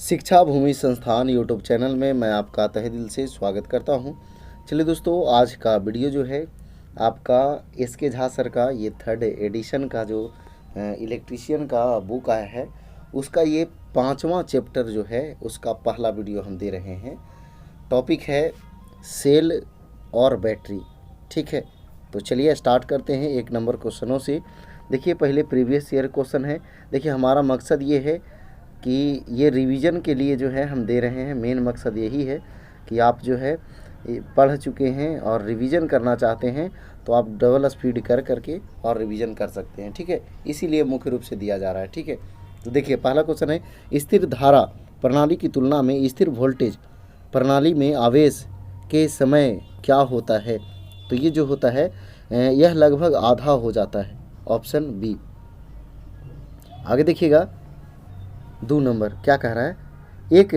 शिक्षा भूमि संस्थान YouTube channel में मैं आपका तहे दिल से स्वागत करता हूं। चलिए दोस्तों, आज का वीडियो जो है आपका एस.के. झा सर का ये 3rd एडिशन का जो इलेक्ट्रीशियन का बुक आया है उसका ये 5वां चैप्टर जो है उसका पहला वीडियो हम दे रहे हैं। टॉपिक है सेल और बैटरी। ठीक है, तो चलिए स्टार्ट करते हैं 1 नंबर क्वेश्चनों से। देखिए, पहले प्रीवियस ईयर क्वेश्चन है। देखिए, हमारा मकसद ये है कि ये रिवीजन के लिए जो है हम दे रहे हैं। मेन मकसद यही है कि आप जो है पढ़ चुके हैं और रिवीजन करना चाहते हैं तो आप डबल स्पीड कर करके और रिवीजन कर सकते हैं। ठीक है, इसीलिए मुख्य रूप से दिया जा रहा है। ठीक है, तो देखिए पहला क्वेश्चन है, स्थिर धारा प्रणाली की तुलना में स्थिर वोल्टेज प्रणाली में आवेश के समय क्या होता है? तो ये जो होता है यह लगभग आधा हो जाता है। Option B. आगे देखिएगा 2 नंबर क्या कह रहा है, एक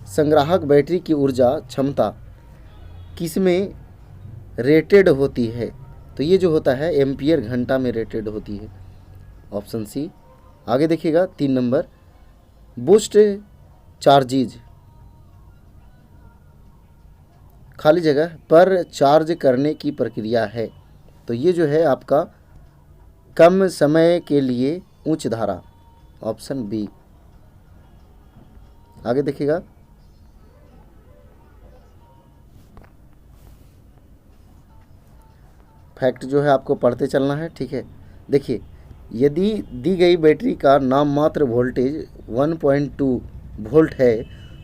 संग्राहक बैटरी की ऊर्जा क्षमता किसमें रेटेड होती है? तो ये जो होता है एम्पियर घंटा में रेटेड होती है। Option C. आगे देखिएगा 3 नंबर, बूस्ट चार्जिज खाली जगह पर चार्ज करने की प्रक्रिया है। तो ये जो है आपका कम समय के लिए उच्च धारा। Option B. आगे देखिएगा फैक्ट जो है आपको पढ़ते चलना है। ठीक है, देखिए यदि दी गई बैटरी का नाममात्र वोल्टेज 1.2 वोल्ट है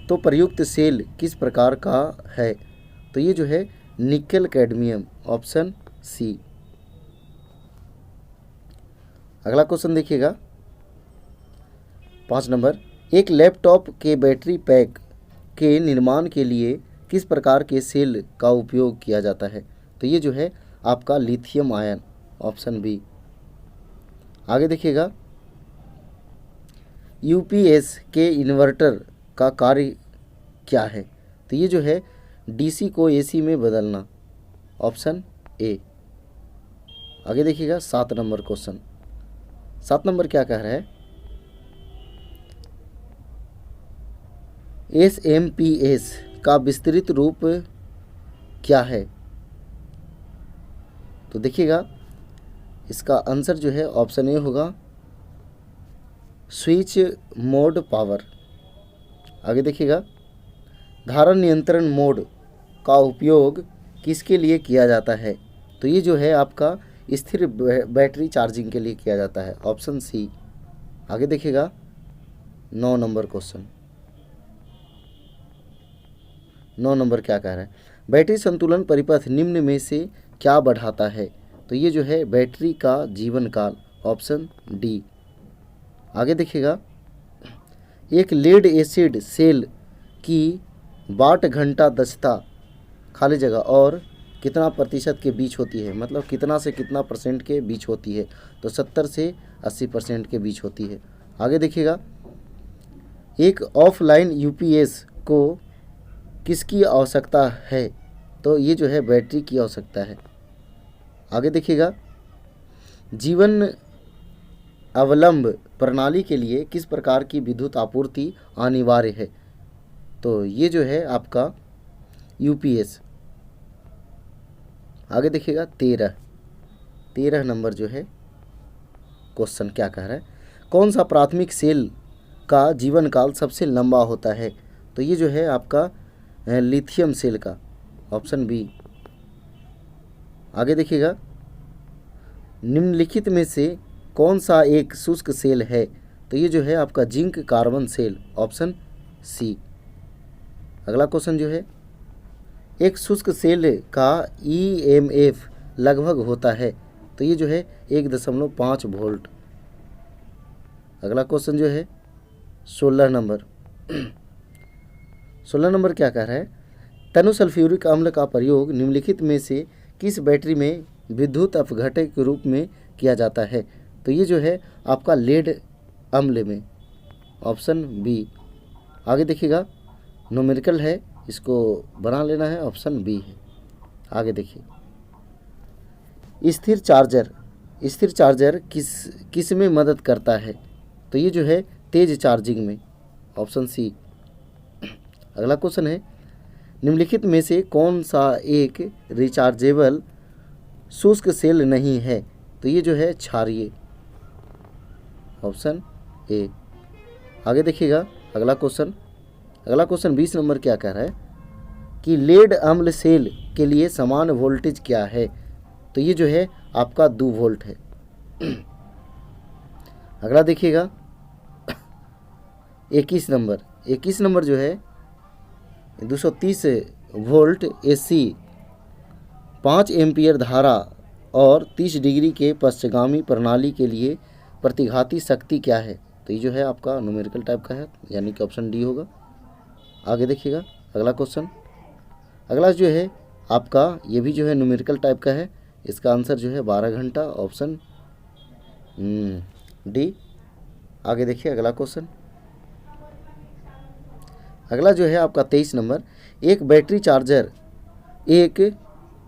तो प्रयुक्त सेल किस प्रकार का है? तो ये जो है निकेल कैडमियम। Option C. अगला क्वेश्चन देखिएगा 5 नंबर, एक लैपटॉप के बैटरी पैक के निर्माण के लिए किस प्रकार के सेल का उपयोग किया जाता है? तो ये जो है आपका लिथियम आयन। Option B. आगे देखिएगा यूपीएस के इन्वर्टर का कार्य क्या है? तो ये जो है डीसी को एसी में बदलना। Option A. आगे देखिएगा 7 नंबर क्वेश्चन। 7 नंबर क्या कह रहा है, एसएमपीएस का विस्तृत रूप क्या है? तो देखिएगा इसका आंसर जो है ऑप्शन ए होगा, स्विच मोड पावर। आगे देखिएगा धारा नियंत्रण मोड का उपयोग किसके लिए किया जाता है? तो ये जो है आपका स्थिर बैटरी चार्जिंग के लिए किया जाता है। Option C. आगे देखिएगा 9 नंबर क्वेश्चन। 9 नंबर क्या कह रहा है, बैटरी संतुलन परिपथ निम्न में से क्या बढ़ाता है? तो ये जो है बैटरी का जीवन काल। Option D. आगे देखिएगा एक लेड एसिड सेल की वाट घंटा दक्षता खाली जगह और कितना प्रतिशत के बीच होती है? मतलब कितना से कितना % के बीच होती है? तो 70 से 80% के बीच होती है। आगे देखिएगा एक ऑफलाइन यूपीएस को किसकी आवश्यकता है? तो ये जो है बैटरी की आवश्यकता है। आगे देखिएगा जीवन अवलंब प्रणाली के लिए किस प्रकार की विद्युत आपूर्ति अनिवार्य है? तो ये जो है आपका यूपीएस। आगे देखिएगा 13 नंबर जो है क्वेश्चन क्या कह रहा है, कौन सा प्राथमिक सेल का जीवन काल सबसे लंबा होता है? तो ये जो है आपका लिथियम सेल का। Option B. आगे देखिएगा निम्नलिखित में से कौन सा एक शुष्क सेल है? तो ये जो है आपका zinc carbon cell. Option C. अगला क्वेश्चन जो है, एक शुष्क सेल का ईएमएफ लगभग होता है। तो ये जो है 1.5 वोल्ट। अगला क्वेश्चन जो है 16 नंबर 16 नंबर क्या कह रहा है, तनु सल्फ्यूरिक अम्ल का प्रयोग निम्नलिखित में से किस बैटरी में विद्युत अपघटक के रूप में किया जाता है? तो ये जो है आपका लेड अम्ल में। Option B. आगे देखिएगा न्यूमेरिकल है, इसको बना लेना है। ऑप्शन बी है। आगे देखिए स्थिर चार्जर किस में मदद करता है? तो ये जो है तेज चार्जिंग में। Option C. अगला क्वेश्चन है, निम्नलिखित में से कौन सा एक रिचार्जेबल शुष्क सेल नहीं है? तो ये जो है क्षारीय, ऑप्शन ए। आगे देखिएगा अगला क्वेश्चन 20 नंबर क्या कह रहा है कि लेड अम्ल सेल के लिए समान वोल्टेज क्या है? तो ये जो है आपका 2 वोल्ट है। अगला देखिएगा 21 नंबर जो है 230 वोल्ट एसी 5 एम्पियर धारा और 30 डिग्री के पश्चगामी प्रणाली के लिए प्रतिघाती शक्ति क्या है? तो ये जो है आपका न्यूमेरिकल टाइप का है, यानी कि ऑप्शन डी होगा। आगे देखिएगा अगला जो है आपका ये भी जो है न्यूमेरिकल टाइप का है, इसका आंसर जो है 12 घंटा, ऑप्शन डी। आगे देखिए अगला जो है आपका 23 नंबर, एक बैटरी चार्जर एक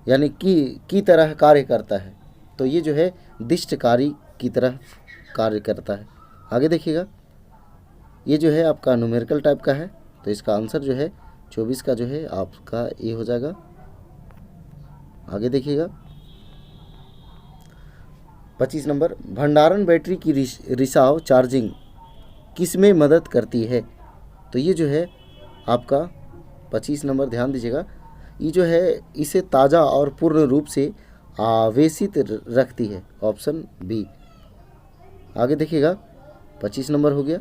यानी की तरह कार्य करता है। तो ये जो है दिष्टकारी की तरह कार्य करता है। आगे देखिएगा ये जो है आपका न्यूमेरिकल टाइप का है, तो इसका आंसर जो है 24 का जो है आपका ए हो जाएगा। आगे देखिएगा 25 नंबर, भंडारण बैटरी की रिसाव चार्जिंग किस में मदद करती है? तो ये जो है आपका 25 नंबर ध्यान दीजिएगा, ये जो है इसे ताज़ा और पूर्ण रूप से आवेशित रखती है, ऑप्शन बी। आगे देखिएगा 25 नंबर हो गया।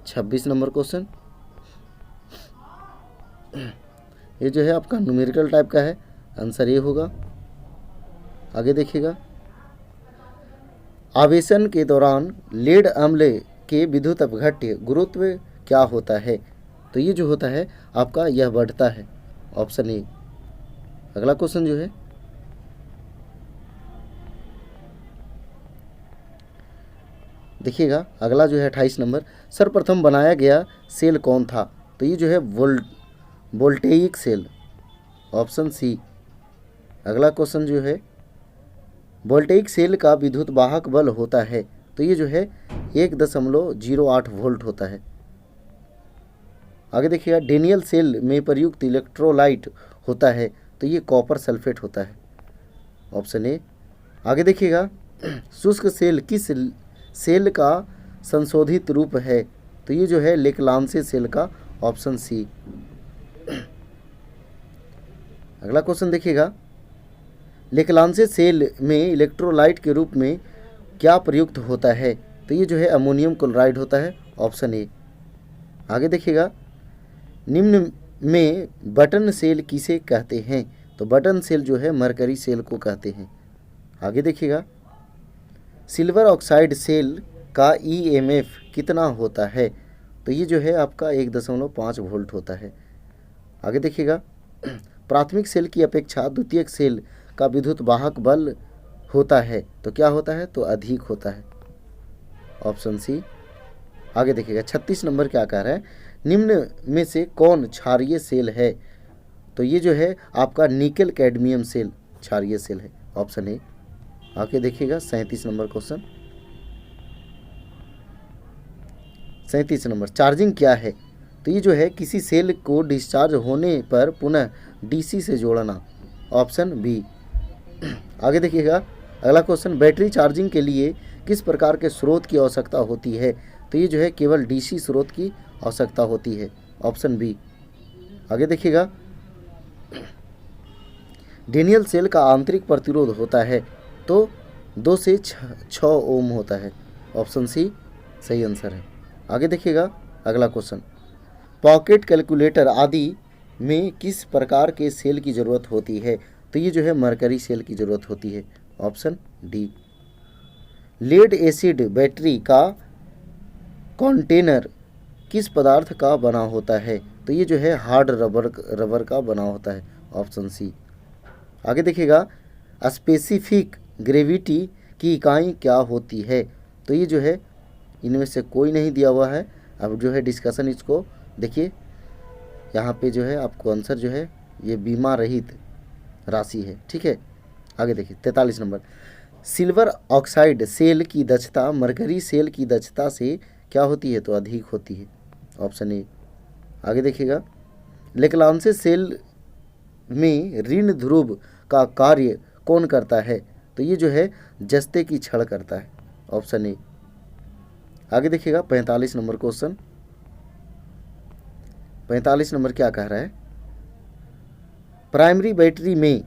26 नंबर क्वेश्चन, ये जो है आपका न्यूमेरिकल टाइप का है, आंसर ये होगा। आगे देखिएगा आवेशन के दौरान लेड अम्ल के विद्युत अपघट्य गुरुत्व क्या होता है? तो ये जो होता है आपका यह बढ़ता है, ऑप्शन ए। अगला क्वेश्चन जो है देखिएगा अगला जो है 28 नंबर, सर्वप्रथम बनाया गया सेल कौन था? तो ये जो है वोल्टेइक सेल, ऑप्शन सी। अगला क्वेश्चन जो है वोल्टेइक सेल का विद्युत वाहक बल होता है, तो ये जो है 1.08 वोल्ट होता है। आगे देखिएगा डेनियल सेल में प्रयुक्त इलेक्ट्रोलाइट होता है, तो ये कॉपर सल्फेट होता है, ऑप्शन ए। आगे देखिएगा शुष्क सेल किस सेल का संशोधित रूप है? तो ये जो है लेक्लांसे सेल का, ऑप्शन सी। अगला क्वेश्चन देखिएगा लेक्लांसे सेल में इलेक्ट्रोलाइट के रूप में क्या प्रयुक्त होता है? तो ये जो है अमोनियम क्लोराइड होता है, ऑप्शन ए। आगे देखिएगा निम्न में बटन सेल किसे कहते हैं? तो बटन सेल जो है मरकरी सेल को कहते हैं। आगे देखिएगा सिल्वर ऑक्साइड सेल का ईएमएफ कितना होता है? तो ये जो है आपका 1.5 वोल्ट होता है। आगे देखिएगा प्राथमिक सेल की अपेक्षा द्वितीयक सेल का विद्युत वाहक बल होता है, तो क्या होता है? तो अधिक होता है, ऑप्शन सी। आगे देखिएगा 36 नंबर क्या कह रहा है, निम्न में से कौन क्षारीय सेल है? तो ये जो है आपका निकेल कैडमियम सेल क्षारीय सेल है, ऑप्शन ए। आगे देखिएगा 37 नंबर क्वेश्चन, 37 नंबर चार्जिंग क्या है? तो ये जो है किसी सेल को डिस्चार्ज होने पर पुनः डीसी से जोड़ना, ऑप्शन बी। आगे देखिएगा अगला क्वेश्चन, बैटरी चार्जिंग के लिए किस प्रकार के स्रोत की आवश्यकता होती है? तो ये जो है केवल डीसी स्रोत की आवश्यकता होती है, ऑप्शन बी। आगे देखिएगा डेनियल सेल का आंतरिक प्रतिरोध होता है, तो 2 से 6 ओम होता है, ऑप्शन सी सही आंसर है। आगे देखिएगा अगला क्वेश्चन, पॉकेट कैलकुलेटर आदि में किस प्रकार के सेल की ज़रूरत होती है? तो ये जो है मरकरी सेल की ज़रूरत होती है, option D. Lead acid battery का कंटेनर किस पदार्थ का बना होता है? तो ये जो है हार्ड रबर का बना होता है, ऑप्शन सी। आगे देखिएगा स्पेसिफिक ग्रेविटी की इकाई क्या होती है? तो ये जो है इनमें से कोई नहीं दिया हुआ है। अब जो है डिस्कशन इसको देखिए, यहाँ पे जो है आपको आंसर जो है ये बीमा रहित राशि है, ठीक है। आगे देखिए 43 नंबर, सिल्वर ऑक्साइड सेल की दक्षता मरकरी सेल की दक्षता से क्या होती है? तो अधिक होती है, ऑप्शन ए। आगे देखिएगा, लेक्लांसे सेल में ऋण ध्रुव का कार्य कौन करता है? तो ये जो है जस्ते की छड़ करता है, ऑप्शन ए। आगे देखिएगा 45 नंबर क्वेश्चन। 45 नंबर क्या कह रहा है? प्राइमरी बैटरी में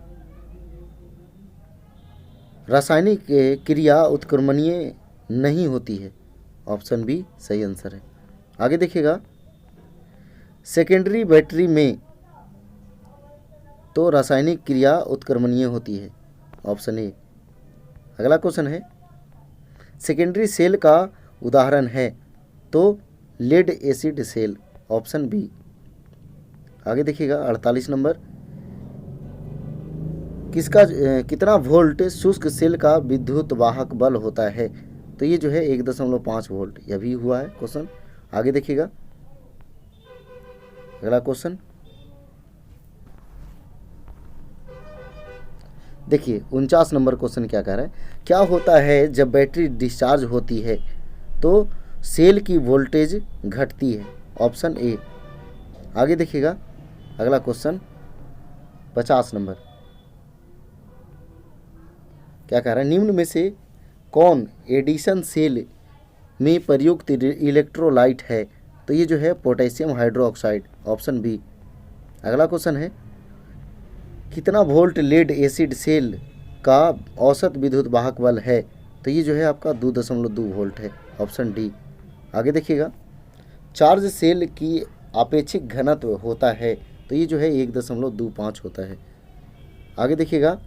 रासायनिक क्रिया उत्क्रमणीय नहीं होती है, ऑप्शन बी सही आंसर है। आगे देखिएगा, सेकेंडरी बैटरी में तो रासायनिक क्रिया उत्क्रमणीय होती है, ऑप्शन ए। अगला क्वेश्चन है, सेकेंडरी सेल का उदाहरण है तो lead acid cell, option B. आगे देखिएगा 48 नंबर, कितना वोल्ट शुष्क सेल का विद्युत वाहक बल होता है? तो ये जो है 1.5 वोल्ट, यह भी हुआ है क्वेश्चन। आगे देखिएगा अगला क्वेश्चन, देखिए 49 नंबर क्वेश्चन क्या कह रहा है? क्या होता है जब बैटरी डिस्चार्ज होती है तो सेल की वोल्टेज घटती है, ऑप्शन ए। आगे देखिएगा अगला क्वेश्चन 50 नंबर क्या कह रहा है? निम्न में से कौन एडिशन सेल में प्रयुक्त इलेक्ट्रोलाइट है? तो ये जो है पोटेशियम हाइड्रोक्साइड, ऑप्शन बी। अगला क्वेश्चन है, कितना वोल्ट लेड एसिड सेल का औसत विद्युत वाहक बल है? तो ये जो है आपका 2.2 वोल्ट है, ऑप्शन डी। आगे देखिएगा, चार्ज सेल की आपेक्षिक घनत्व होता है? तो ये जो है 1.25 होता है। आगे देखिएगा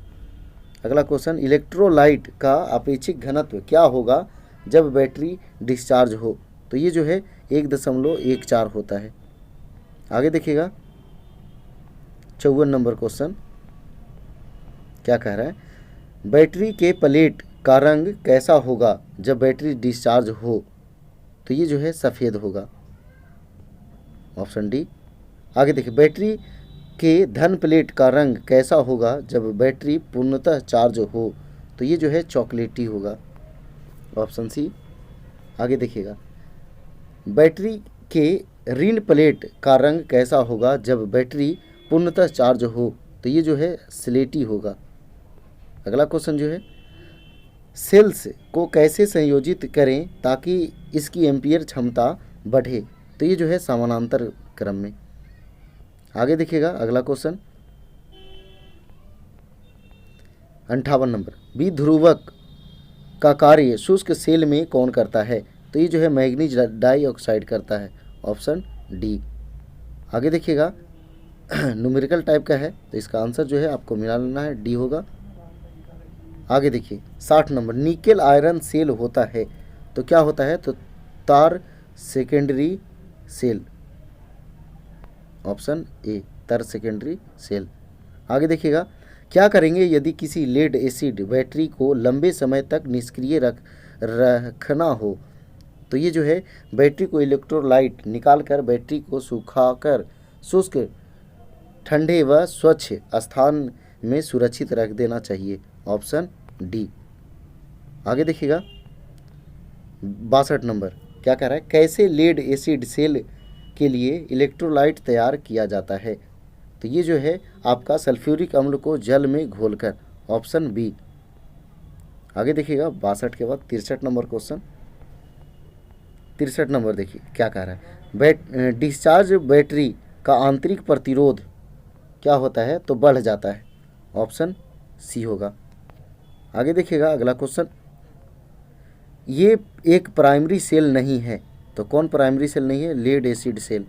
अगला क्वेश्चन, इलेक्ट्रोलाइट का आपेक्षिक घनत्व क्या होगा जब बैटरी डिस्चार्ज हो? तो ये जो है 1.14 होता है। आगे देखिएगा 54 नंबर क्वेश्चन क्या कह रहा है? बैटरी के प्लेट का रंग कैसा होगा जब बैटरी डिस्चार्ज हो? तो ये जो है सफ़ेद होगा, ऑप्शन डी। आगे देखिए, बैटरी के धन प्लेट का रंग कैसा होगा जब बैटरी पूर्णतः चार्ज हो? तो ये जो है चॉकलेटी होगा, ऑप्शन सी। आगे देखिएगा, बैटरी के ऋण प्लेट का रंग कैसा होगा जब बैटरी पूर्णतः चार्ज हो? तो ये जो है स्लेटी होगा। अगला क्वेश्चन जो है, सेल्स को कैसे संयोजित करें ताकि इसकी एम्पियर क्षमता बढ़े? तो ये जो है समानांतर क्रम में। आगे देखिएगा अगला क्वेश्चन 58 नंबर, विध्रुवक का कार्य शुष्क सेल में कौन करता है? तो ये जो है मैग्नीज डाइऑक्साइड करता है, ऑप्शन डी। आगे देखिएगा न्यूमेरिकल टाइप का है तो इसका आंसर जो है आपको मिला लेना है, डी होगा। आगे देखिए 60 नंबर, निकेल आयरन सेल होता है तो क्या होता है? तो तार सेकेंडरी सेल, ऑप्शन ए, तार सेकेंडरी सेल। आगे देखिएगा, क्या करेंगे यदि किसी लेड एसिड बैटरी को लंबे समय तक निष्क्रिय रखना हो? तो ये जो है बैटरी को इलेक्ट्रोलाइट निकालकर बैटरी को सुखाकर शुष्क ठंडे व स्वच्छ स्थान में सुरक्षित रख देना चाहिए, ऑप्शन डी। आगे देखिएगा 62 नंबर क्या कह रहा है? कैसे लेड एसिड सेल के लिए इलेक्ट्रोलाइट तैयार किया जाता है? तो ये जो है आपका सल्फ्यूरिक अम्ल को जल में घोलकर, ऑप्शन बी। आगे देखिएगा 62 के बाद 63 नंबर क्वेश्चन। 63 नंबर देखिए क्या कह रहा है? डिस्चार्ज बैटरी का आंतरिक प्रतिरोध क्या होता है? तो बढ़ जाता है, ऑप्शन सी होगा। आगे देखिएगा अगला क्वेश्चन, ये एक प्राइमरी सेल नहीं है तो कौन प्राइमरी सेल नहीं है? Lead acid cell.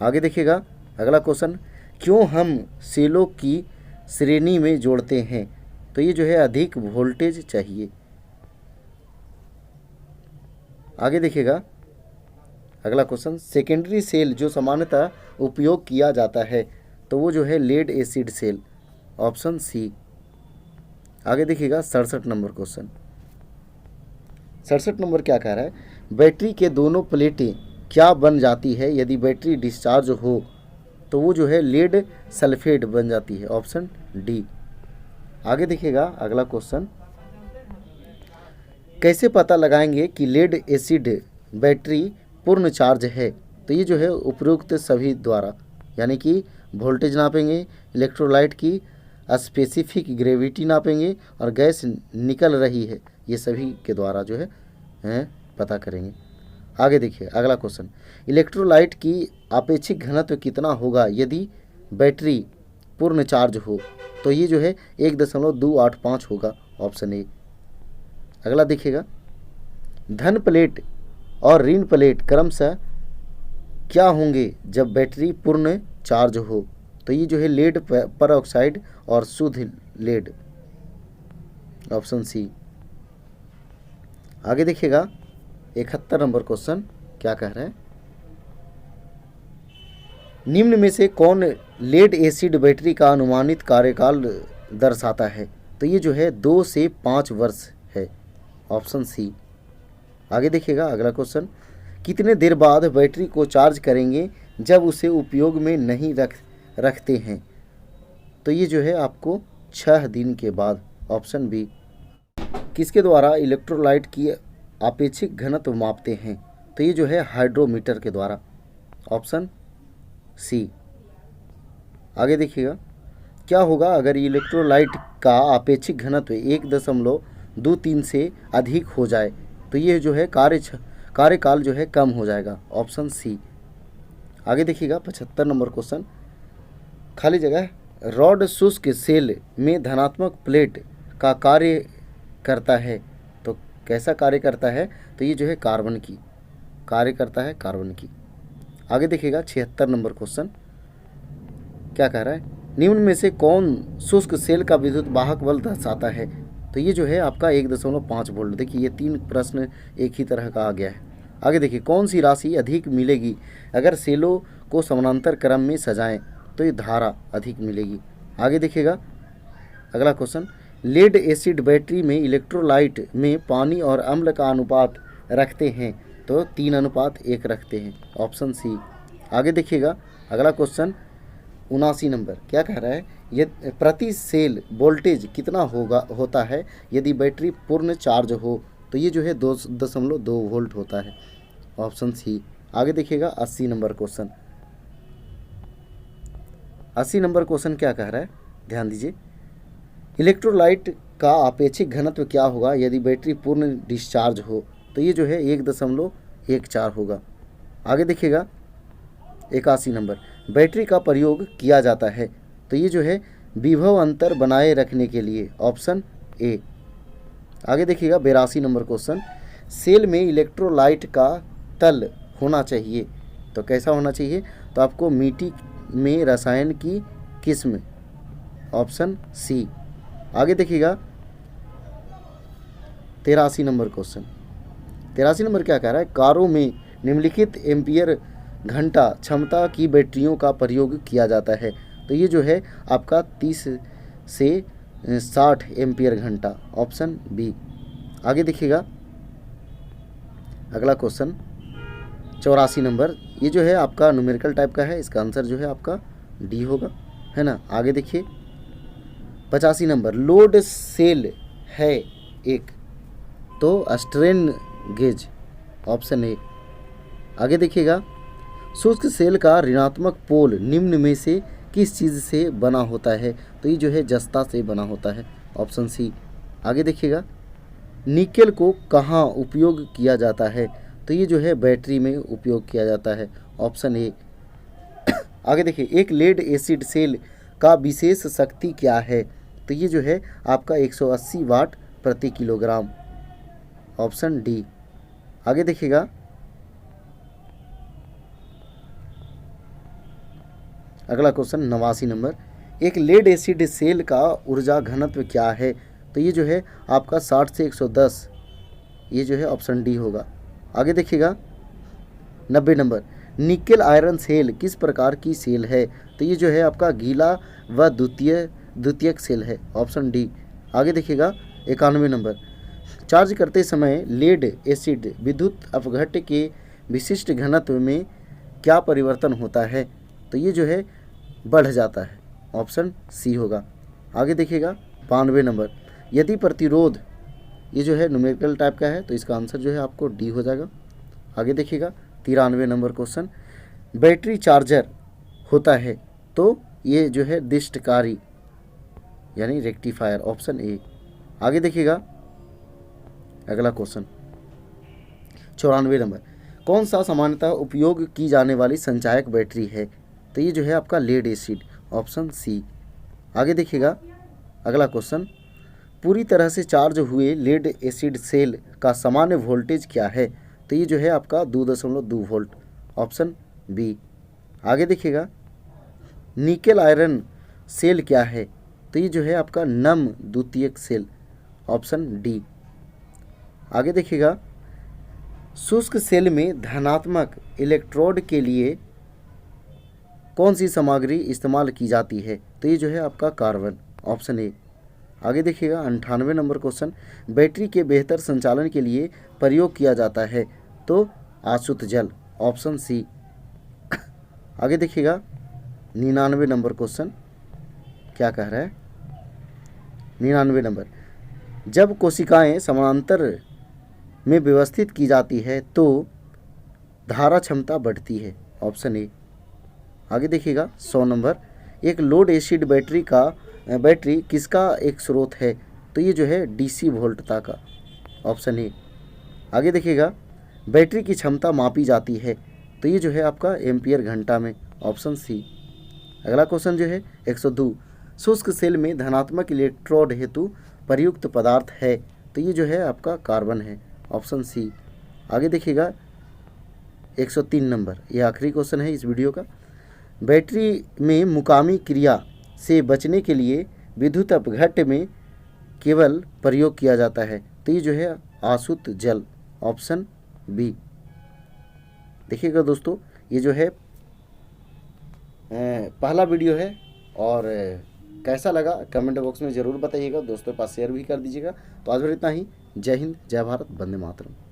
आगे देखिएगा अगला क्वेश्चन, क्यों हम सेलों की श्रेणी में जोड़ते हैं? तो ये जो है अधिक वोल्टेज चाहिए। आगे देखिएगा अगला क्वेश्चन, सेकेंडरी सेल जो सामान्यतः उपयोग किया जाता है तो वो जो है lead acid cell, option C. आगे देखिएगा 67 नंबर क्वेश्चन। 67 नंबर क्या कह रहा है? बैटरी के दोनों प्लेटें क्या बन जाती है यदि बैटरी डिस्चार्ज हो? तो वो जो है लेड सल्फेट बन जाती है, ऑप्शन डी। आगे देखिएगा अगला क्वेश्चन, कैसे पता लगाएंगे कि लेड एसिड बैटरी पूर्ण चार्ज है? तो ये जो है उपरोक्त सभी द्वारा, यानी कि वोल्टेज नापेंगे, इलेक्ट्रोलाइट की स्पेसिफिक ग्रेविटी नापेंगे और गैस निकल रही है, ये सभी के द्वारा जो है पता करेंगे। आगे देखिए अगला क्वेश्चन, इलेक्ट्रोलाइट की आपेक्षिक घनत्व कितना होगा यदि बैटरी पूर्ण चार्ज हो? तो ये जो है 1.285 होगा, ऑप्शन ए। अगला देखिएगा, धन प्लेट और ऋण प्लेट क्रमशः क्या होंगे जब बैटरी पूर्ण चार्ज हो? तो ये जो है लेड पर ऑक्साइड और शुद्ध लेड, ऑप्शन सी। आगे देखिएगा 71 नंबर क्वेश्चन क्या कह रहा है, निम्न में से कौन लेड एसिड बैटरी का अनुमानित कार्यकाल दर्शाता है? तो ये जो है 2 से 5 वर्ष है, ऑप्शन सी। आगे देखिएगा अगला क्वेश्चन, कितने देर बाद बैटरी को चार्ज करेंगे जब उसे उपयोग में नहीं रखते हैं? तो ये जो है आपको 6 दिन के बाद, ऑप्शन बी। किसके द्वारा इलेक्ट्रोलाइट की आपेक्षिक घनत्व मापते हैं? तो ये जो है हाइड्रोमीटर के द्वारा, ऑप्शन सी। आगे देखिएगा, क्या होगा अगर इलेक्ट्रोलाइट का आपेक्षिक घनत्व 1.23 से अधिक हो जाए? तो ये जो है कार्यकाल जो है कम हो जाएगा, ऑप्शन सी। आगे देखिएगा 75 नंबर क्वेश्चन, खाली जगह, रॉड शुष्क सेल में धनात्मक प्लेट का कार्य करता है, तो कैसा कार्य करता है? तो ये जो है कार्बन की कार्य करता है, कार्बन की। आगे देखिएगा 76 नंबर क्वेश्चन क्या कह रहा है, निम्न में से कौन शुष्क सेल का विद्युत वाहक बल दर्शाता है? तो ये जो है आपका 1.5 वोल्ट। देखिए ये 3 प्रश्न एक ही तरह का आ गया है। आगे देखिए, कौन सी राशि अधिक मिलेगी अगर सेलों को समानांतर क्रम में सजाएं? तो ये धारा अधिक मिलेगी। आगे देखिएगा अगला क्वेश्चन, लेड एसिड बैटरी में इलेक्ट्रोलाइट में पानी और अम्ल का अनुपात रखते हैं? तो 3:1 रखते हैं, ऑप्शन सी। आगे देखिएगा अगला क्वेश्चन 79 नंबर क्या कह रहा है, ये प्रति सेल वोल्टेज कितना होता है यदि बैटरी पूर्ण चार्ज हो? तो ये जो है 2.2 वोल्ट होता है, ऑप्शन सी। आगे देखिएगा 80 नंबर क्वेश्चन। 80 नंबर क्वेश्चन क्या कह रहा है, ध्यान दीजिए, इलेक्ट्रोलाइट का आपेक्षिक घनत्व क्या होगा यदि बैटरी पूर्ण डिस्चार्ज हो? तो ये जो है 1.14 होगा। आगे देखिएगा 81 नंबर, बैटरी का प्रयोग किया जाता है? तो ये जो है विभव अंतर बनाए रखने के लिए, ऑप्शन ए। आगे देखिएगा 82 नंबर क्वेश्चन, सेल में इलेक्ट्रोलाइट का तल होना चाहिए, तो कैसा होना चाहिए? तो आपको मिट्टी में रसायन की किस्म, ऑप्शन सी। आगे देखिएगा 83 नंबर क्वेश्चन। 83 नंबर क्या कह रहा है, कारों में निम्नलिखित एम्पियर घंटा क्षमता की बैटरियों का प्रयोग किया जाता है? तो ये जो है आपका 30 से 60 एम्पियर घंटा, ऑप्शन बी। आगे देखिएगा अगला क्वेश्चन 84 नंबर, ये जो है आपका न्यूमेरिकल टाइप का है, इसका आंसर जो है आपका डी होगा, है ना। आगे देखिए 85 नंबर, लोड सेल है एक, तो स्ट्रेन गेज, ऑप्शन ए। आगे देखिएगा, शुष्क सेल का ऋणात्मक पोल निम्न में से किस चीज़ से बना होता है? तो ये जो है जस्ता से बना होता है, ऑप्शन सी। आगे देखिएगा, निकेल को कहाँ उपयोग किया जाता है? तो ये जो है बैटरी में उपयोग किया जाता है, ऑप्शन ए। आगे देखिए, एक लेड एसिड सेल का विशेष शक्ति क्या है? तो ये जो है आपका 180 वाट प्रति किलोग्राम, ऑप्शन डी। आगे देखिएगा अगला क्वेश्चन 89 नंबर, एक लेड एसिड सेल का ऊर्जा घनत्व क्या है? तो ये जो है आपका 60 से 110, ये जो है ऑप्शन डी होगा। आगे देखिएगा 90 नंबर, निकेल आयरन सेल किस प्रकार की सेल है? तो ये जो है आपका गीला व द्वितीयक सेल है, ऑप्शन डी। आगे देखिएगा 91 नंबर, चार्ज करते समय लेड एसिड विद्युत अपघट्य के विशिष्ट घनत्व में क्या परिवर्तन होता है? तो ये जो है बढ़ जाता है, ऑप्शन सी होगा। आगे देखिएगा 92 नंबर, यदि प्रतिरोध, ये जो है न्यूमेरिकल टाइप का है, तो इसका आंसर जो है आपको डी हो जाएगा। आगे देखिएगा 93 नंबर क्वेश्चन, बैटरी चार्जर होता है तो ये जो है दिष्टकारी यानी रेक्टिफायर, ऑप्शन ए। आगे देखिएगा अगला क्वेश्चन 94 नंबर, कौन सा सामान्यतः उपयोग की जाने वाली संचायक बैटरी है? तो ये जो है आपका लेड एसिड, ऑप्शन सी। आगे देखिएगा अगला क्वेश्चन, पूरी तरह से चार्ज हुए लेड एसिड सेल का सामान्य वोल्टेज क्या है? तो ये जो है आपका 2.2 वोल्ट, ऑप्शन बी। आगे देखिएगा निकेल आयरन सेल क्या है? तो ये जो है आपका नम द्वितीयक सेल, ऑप्शन डी। आगे देखिएगा शुष्क सेल में धनात्मक इलेक्ट्रोड के लिए कौन सी सामग्री इस्तेमाल की जाती है? तो ये जो है आपका कार्बन, ऑप्शन ए। आगे देखिएगा 98 नंबर क्वेश्चन, बैटरी के बेहतर संचालन के लिए प्रयोग किया जाता है तो आसुत जल, ऑप्शन सी। आगे देखिएगा 99 नंबर क्वेश्चन क्या कह रहा है? 99 नंबर, जब कोशिकाएं समानांतर में व्यवस्थित की जाती है तो धारा क्षमता बढ़ती है, ऑप्शन ए। आगे देखिएगा 100 नंबर, एक लोड एसिड बैटरी किसका एक स्रोत है? तो ये जो है डीसी वोल्टता का, ऑप्शन ए। आगे देखिएगा बैटरी की क्षमता मापी जाती है तो ये जो है आपका एम्पियर घंटा में, ऑप्शन सी। अगला क्वेश्चन जो है 102, शुष्क सेल में धनात्मक इलेक्ट्रोड हेतु प्रयुक्त पदार्थ है? तो ये जो है आपका कार्बन है, ऑप्शन सी। आगे देखिएगा 103 नंबर, ये आखिरी क्वेश्चन है इस वीडियो का, बैटरी में मुकामी क्रिया से बचने के लिए विद्युत अपघट्य में केवल प्रयोग किया जाता है? तो ये जो है आसुत जल, ऑप्शन बी। देखिएगा दोस्तों ये जो है पहला वीडियो है और कैसा लगा कमेंट बॉक्स में ज़रूर बताइएगा, दोस्तों के पास शेयर भी कर दीजिएगा। तो आज फिर इतना ही, जय हिंद, जय भारत, वंदे मातरम।